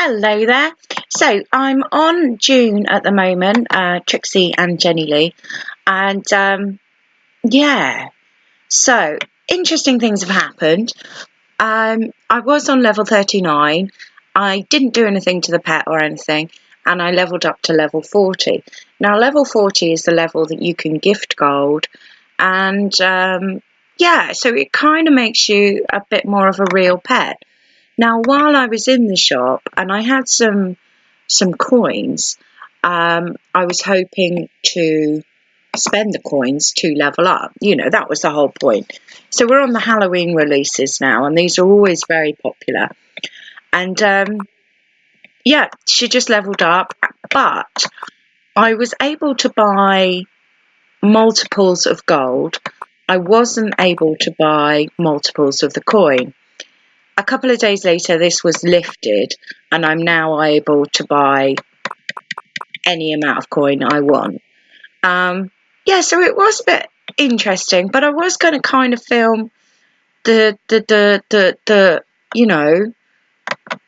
Hello there. So I'm on June at the moment, Trixie and Jenny Lee, and yeah. So interesting things have happened. I was on level 39. I didn't do anything to the pet or anything, and I leveled up to level 40. Now level 40 is the level that you can gift gold, and yeah, so it kind of makes you a bit more of a real pet. Now, while I was in the shop and I had some coins, I was hoping to spend the coins to level up. You know, that was the whole point. So we're on the Halloween releases now, and these are always very popular. And yeah, she just leveled up, but I was able to buy multiples of gold. I wasn't able to buy multiples of the coin. A couple of days later, this was lifted, and I'm now able to buy any amount of coin I want. Yeah, so it was a bit interesting, but I was going to kind of film the you know,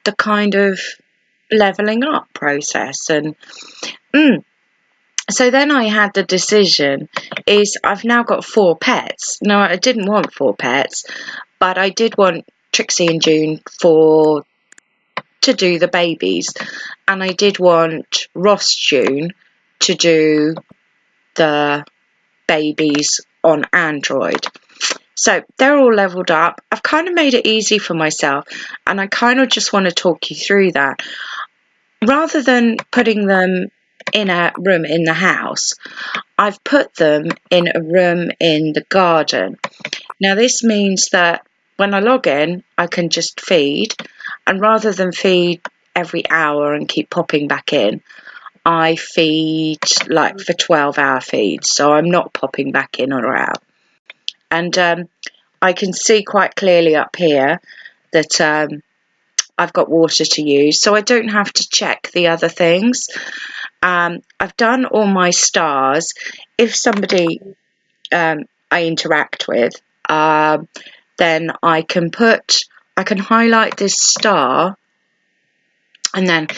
the kind of leveling up process, and so then I had the decision. Is I've now got 4 pets. No, I didn't want 4 pets, but I did want Trixie and June to do the babies, and I did want Ross June to do the babies on Android. So they're all leveled up. I've kind of made it easy for myself, and I kind of just want to talk you through that. Rather than putting them in a room in the house, I've put them in a room in the garden. Now this means that when I log in, I can just feed, and rather than feed every hour and keep popping back in, I feed like for 12-hour feeds, so I'm not popping back in or out. And I can see quite clearly up here that I've got water to use, so I don't have to check the other things. I've done all my stars. If somebody I interact with, then I can highlight this star, and then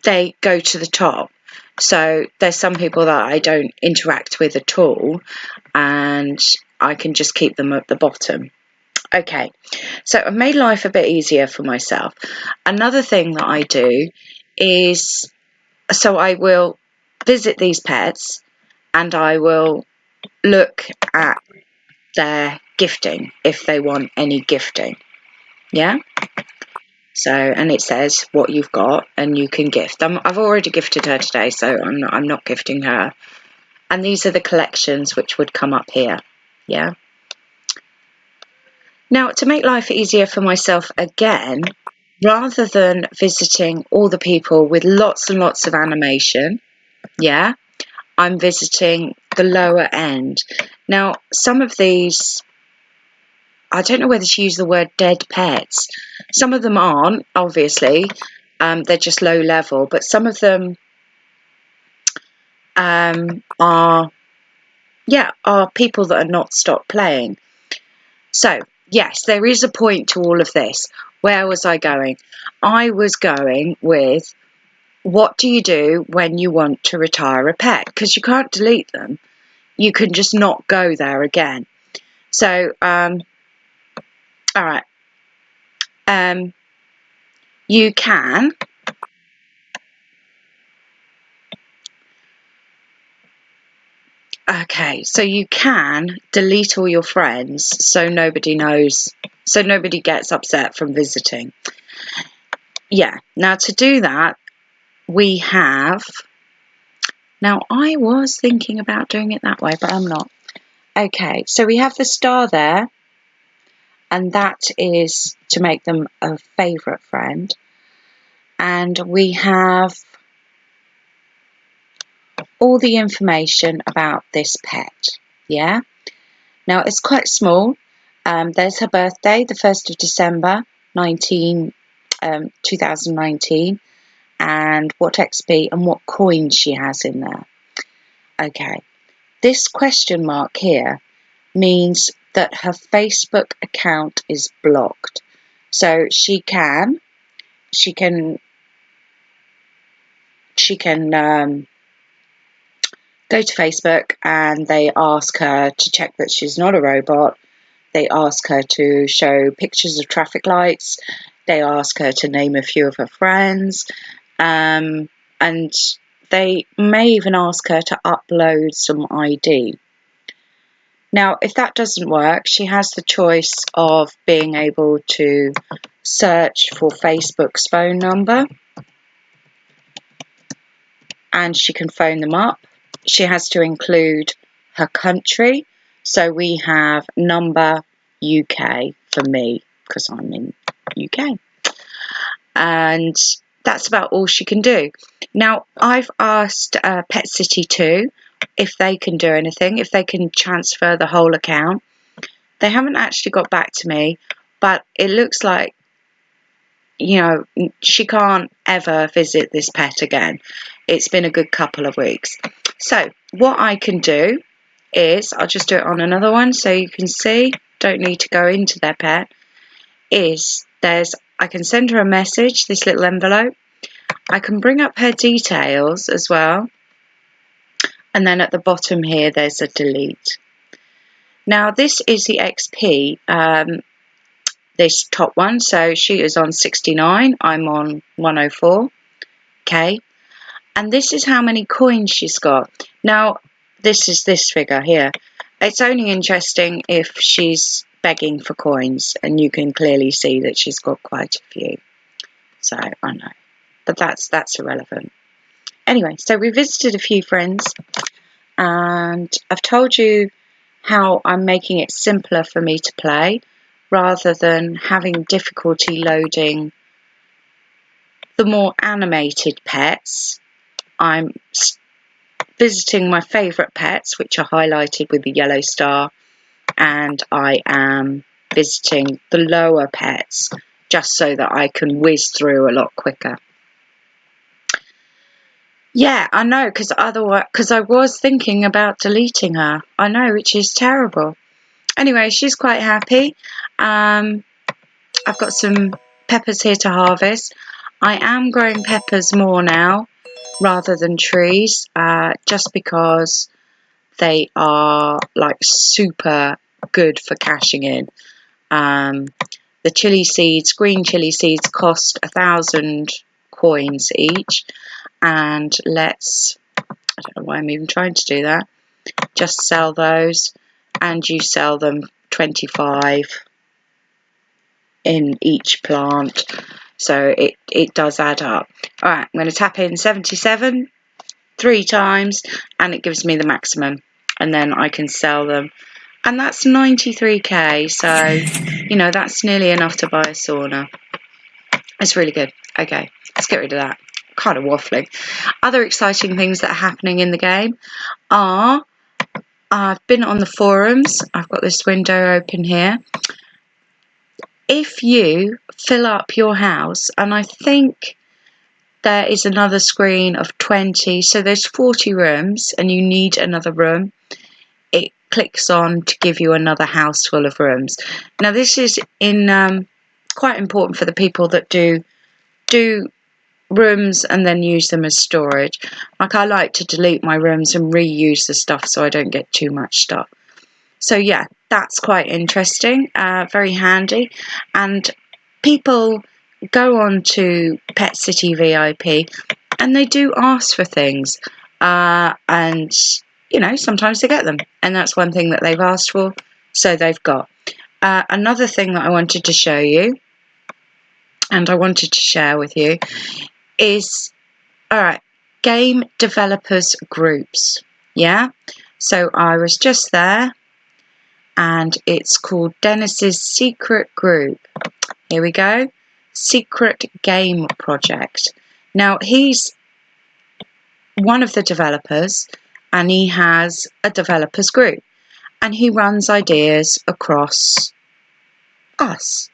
they go to the top. So there's some people that I don't interact with at all, and I can just keep them at the bottom. Okay, so I've made life a bit easier for myself. Another thing that I do is, so I will visit these pets and I will look at their gifting, if they want any gifting. Yeah? So, and it says what you've got and you can gift. I've already gifted her today, so I'm not gifting her. And these are the collections which would come up here. Yeah? Now, to make life easier for myself again, rather than visiting all the people with lots and lots of animation, yeah, I'm visiting the lower end. Now, some of these, I don't know whether to use the word dead pets. Some of them aren't, obviously. They're just low level, but some of them are people that are not stopped playing. So, yes, there is a point to all of this. Where was I going? I was going with, what do you do when you want to retire a pet? Because you can't delete them. You can just not go there again. So, all right. You can so you can delete all your friends so nobody knows, so nobody gets upset from visiting. Yeah, now to do that, we have, now I was thinking about doing it that way, but I'm not. Okay, so we have the star there, and that is to make them a favourite friend. And we have all the information about this pet. Yeah, now it's quite small. There's her birthday, the 1st of December 2019, and what XP and what coins she has in there. Okay, this question mark here means that her Facebook account is blocked. So she can she can go to Facebook and they ask her to check that she's not a robot. They ask her to show pictures of traffic lights. They ask her to name a few of her friends. And they may even ask her to upload some ID. Now, if that doesn't work, she has the choice of being able to search for Facebook's phone number, and she can phone them up. She has to include her country. So we have number UK for me, because I'm in UK. And that's about all she can do. Now, I've asked Pet City2 if they can do anything, if they can transfer the whole account. They haven't actually got back to me, but it looks like, you know, she can't ever visit this pet again. It's been a good couple of weeks. So what I can do is, I'll just do it on another one so you can see, don't need to go into their pet, is I can send her a message, this little envelope. I can bring up her details as well. And then at the bottom here, there's a delete. Now, this is the XP, this top one. So she is on 69. I'm on 104. Okay. And this is how many coins she's got. Now, this is this figure here. It's only interesting if she's begging for coins. And you can clearly see that she's got quite a few. So, I know. But that's irrelevant. Anyway, so we visited a few friends. And I've told you how I'm making it simpler for me to play, rather than having difficulty loading the more animated pets. I'm visiting my favourite pets, which are highlighted with the yellow star, and I am visiting the lower pets just so that I can whiz through a lot quicker. Yeah, I know, because I was thinking about deleting her. I know, which is terrible. Anyway, she's quite happy. I've got some peppers here to harvest. I am growing peppers more now rather than trees, just because they are like super good for cashing in. The chili seeds, green chili seeds, cost 1,000 coins each. And I don't know why I'm even trying to do that. Just sell those, and you sell them 25 in each plant. So it does add up. All right, I'm going to tap in 77 3 times, and it gives me the maximum. And then I can sell them. And that's 93k. So, you know, that's nearly enough to buy a sauna. It's really good. Okay, let's get rid of that. Kind of waffling. Other exciting things that are happening in the game are, I've been on the forums. I've got this window open here. If you fill up your house, and I think there is another screen of 20, so there's 40 rooms and you need another room, it clicks on to give you another house full of rooms. Now this is quite important for the people that do rooms and then use them as storage. Like, I like to delete my rooms and reuse the stuff so I don't get too much stuff. So yeah, that's quite interesting, very handy. And people go on to Pet City VIP and they do ask for things, and you know, sometimes they get them, and that's one thing that they've asked for, so they've got. Another thing that I wanted to show you and I wanted to share with you is, alright, game developers groups. Yeah, so I was just there, and it's called Dennis's secret group. Here we go. Secret game project. Now, he's one of the developers, and he has a developers group, and he runs ideas across us.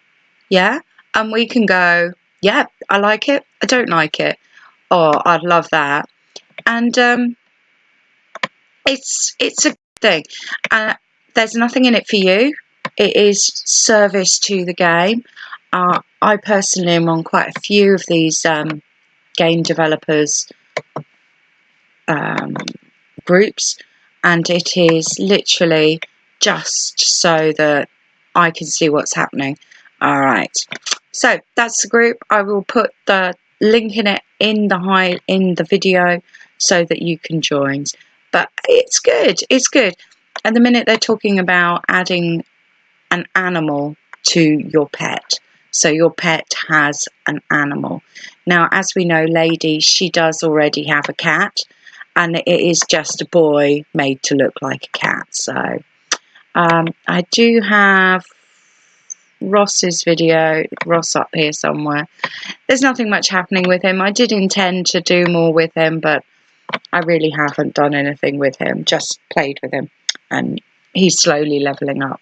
Yeah, and we can go, yeah, I like it, I don't like it, or I'd love that. And it's a good thing. There's nothing in it for you. It is service to the game. I personally am on quite a few of these game developers groups, and it is literally just so that I can see what's happening. All right, so that's the group. I will put the link in it in the video so that you can join. But it's good. It's good. At the minute, they're talking about adding an animal to your pet. So your pet has an animal. Now, as we know, Lady, she does already have a cat, and it is just a boy made to look like a cat. So I do have Ross's video, Ross up here somewhere. There's nothing much happening with him. I did intend to do more with him, but I really haven't done anything with him, just played with him, and he's slowly leveling up.